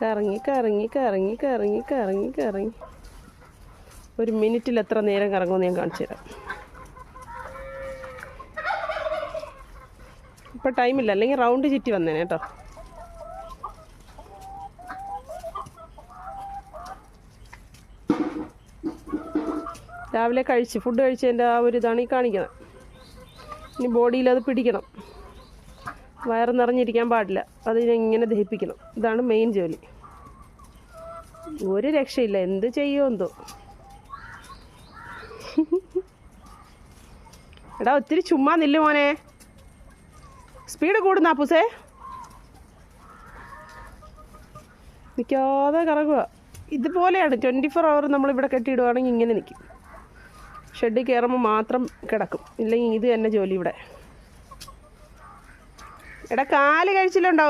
കറങ്ങി കറങ്ങി കറങ്ങി കറങ്ങി കറങ്ങി കറങ്ങി. ഒരു മിനിറ്റിൽ എത്ര നേരം കറങ്ങുമെന്ന് ഞാൻ കാണിച്ചു തരാം. ഇപ്പം ടൈമില്ല, അല്ലെങ്കിൽ റൗണ്ട് ചുറ്റി വന്നേനെ കേട്ടോ. രാവിലെ ഫുഡ് കഴിച്ചതിൻ്റെ ആ ഒരു ഇതാണ് ഈ കാണിക്കുന്നത്. ഇനി ബോഡിയിൽ അത് പിടിക്കണം, വയറ് നിറഞ്ഞിരിക്കാൻ പാടില്ല, അതിനെങ്ങനെ ദഹിപ്പിക്കണം. ഇതാണ് മെയിൻ ജോലി. ഒരു രക്ഷയില്ല, എന്ത് ചെയ്യുമോ എന്തോ. എടാ ഒത്തിരി ചുമ്മാ നില്ല് മോനെ, സ്പീഡ് കൂടുന്ന അപ്പൂസേ. നിൽക്കാതെ കറങ്ങുക. ഇതുപോലെയാണ് 24 hour നമ്മളിവിടെ കെട്ടിയിടുവാണെങ്കിൽ ഇങ്ങനെ നിൽക്കും. ഷെഡിൽ കയറുമ്പോൾ മാത്രം കിടക്കും, ഇല്ലെങ്കിൽ ഇത് തന്നെ ജോലി ഇവിടെ. എടാ കാല് കഴിച്ചില്ലുണ്ടാവും.